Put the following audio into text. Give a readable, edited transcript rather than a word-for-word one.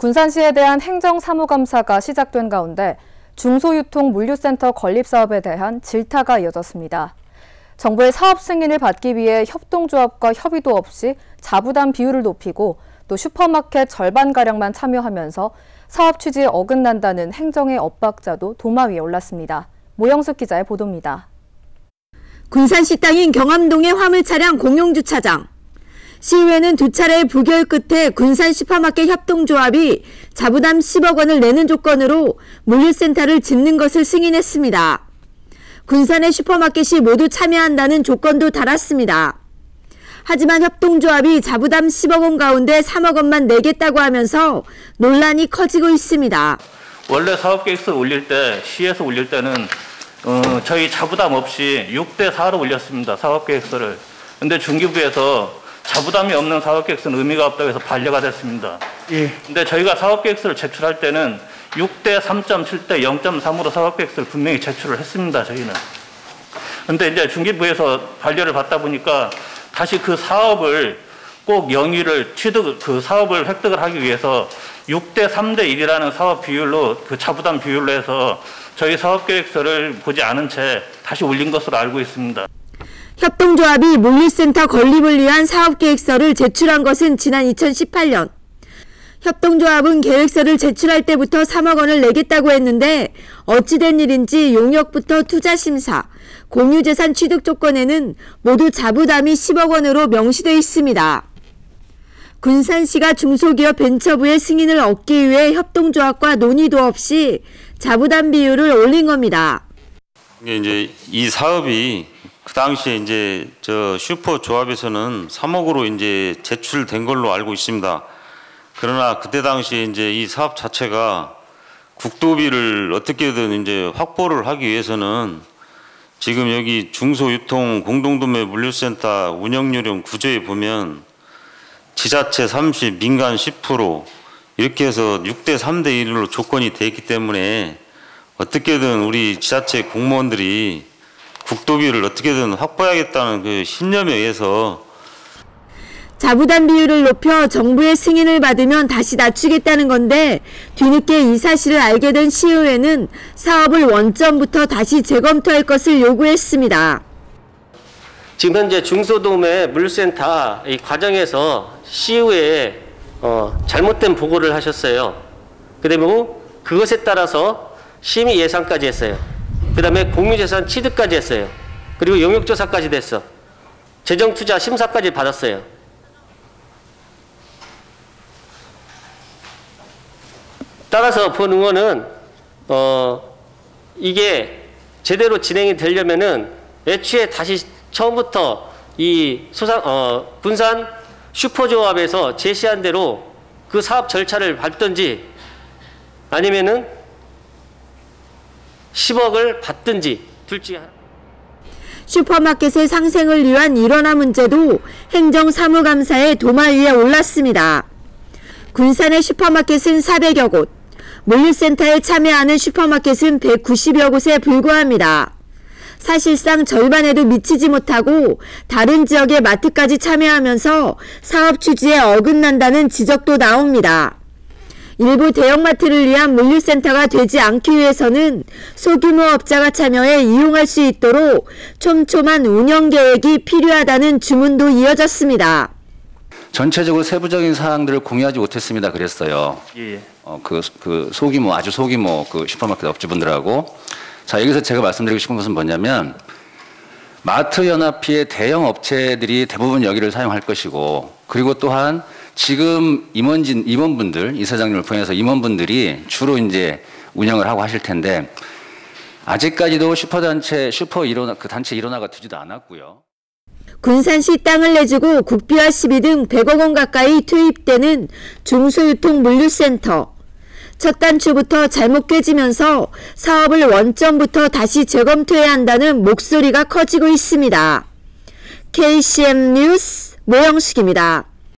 군산시에 대한 행정사무감사가 시작된 가운데 중소유통물류센터 건립사업에 대한 질타가 이어졌습니다. 정부의 사업 승인을 받기 위해 협동조합과 협의도 없이 자부담 비율을 높이고 또 슈퍼마켓 절반가량만 참여하면서 사업 취지에 어긋난다는 행정의 엇박자도 도마 위에 올랐습니다. 모영숙 기자의 보도입니다. 군산시 땅인 경암동의 화물차량 공용주차장. 시의회는 두 차례의 부결 끝에 군산 슈퍼마켓 협동조합이 자부담 10억 원을 내는 조건으로 물류센터를 짓는 것을 승인했습니다. 군산의 슈퍼마켓이 모두 참여한다는 조건도 달았습니다. 하지만 협동조합이 자부담 10억 원 가운데 3억 원만 내겠다고 하면서 논란이 커지고 있습니다. 원래 사업계획서를 올릴 때, 시에서 올릴 때는 저희 자부담 없이 6대4로 올렸습니다. 사업계획서를. 근데 중기부에서 자부담이 없는 사업계획서는 의미가 없다고 해서 반려가 됐습니다. 근데 저희가 사업계획서를 제출할 때는 6대 3.7대 0.3으로 사업계획서를 분명히 제출을 했습니다. 저희는. 근데 이제 중기부에서 반려를 받다 보니까 다시 그 사업을 꼭 영위를 그 사업을 획득을 하기 위해서 6대 3대 1이라는 사업 비율로 그 자부담 비율로 해서 저희 사업계획서를 보지 않은 채 다시 올린 것으로 알고 있습니다. 협동조합이 물류센터 건립을 위한 사업계획서를 제출한 것은 지난 2018년. 협동조합은 계획서를 제출할 때부터 3억 원을 내겠다고 했는데 어찌된 일인지 용역부터 투자심사, 공유재산 취득 조건에는 모두 자부담이 10억 원으로 명시되어 있습니다. 군산시가 중소기업 벤처부의 승인을 얻기 위해 협동조합과 논의도 없이 자부담 비율을 올린 겁니다. 이제 이 사업이 그 당시에 이제 슈퍼 조합에서는 3억으로 이제 제출된 걸로 알고 있습니다. 그러나 그때 당시에 이제 이 사업 자체가 국도비를 어떻게든 이제 확보를 하기 위해서는 지금 여기 중소유통 공동도매 물류센터 운영요령 구조에 보면 지자체 30, 민간 10% 이렇게 해서 6대 3대 1로 조건이 돼 있기 때문에 어떻게든 우리 지자체 공무원들이 국도비를 어떻게든 확보해야겠다는 그 신념에 의해서 자부담 비율을 높여 정부의 승인을 받으면 다시 낮추겠다는 건데 뒤늦게 이 사실을 알게 된 시의회는 사업을 원점부터 다시 재검토할 것을 요구했습니다. 지금 현재 중소도매 물류센터 이 과정에서 시의회에 잘못된 보고를 하셨어요. 그다음에 그것에 따라서 심의 예산까지 했어요. 그다음에 공유재산 취득까지 했어요. 그리고 용역조사까지 됐어. 재정투자 심사까지 받았어요. 따라서 본 의원은 이게 제대로 진행이 되려면은 애초에 다시 처음부터 이 군산 슈퍼조합에서 제시한 대로 그 사업 절차를 밟든지 아니면은 10억을 받든지 둘 중에 하나. 슈퍼마켓의 상생을 위한 일원화 문제도 행정사무감사의 도마 위에 올랐습니다. 군산의 슈퍼마켓은 400여 곳, 물류센터에 참여하는 슈퍼마켓은 190여 곳에 불과합니다. 사실상 절반에도 미치지 못하고 다른 지역의 마트까지 참여하면서 사업 취지에 어긋난다는 지적도 나옵니다. 일부 대형마트를 위한 물류센터가 되지 않기 위해서는 소규모 업자가 참여해 이용할 수 있도록 촘촘한 운영계획이 필요하다는 주문도 이어졌습니다. 전체적으로 세부적인 사항들을 공유하지 못했습니다. 그랬어요. 아주 소규모 그 슈퍼마켓 업주분들하고. 자, 여기서 제가 말씀드리고 싶은 것은 뭐냐면 마트 연합회의 대형 업체들이 대부분 여기를 사용할 것이고, 그리고 또한 지금 임원분들, 이사장님을 포함해서 임원분들이 주로 이제 운영을 하고 하실 텐데 아직까지도 슈퍼 일원화가 되지도 않았고요. 군산시 땅을 내주고 국비와 시비 등 100억 원 가까이 투입되는 중소유통 물류센터. 첫 단추부터 잘못 꿰지면서 사업을 원점부터 다시 재검토해야 한다는 목소리가 커지고 있습니다. KCM 뉴스 모영숙입니다.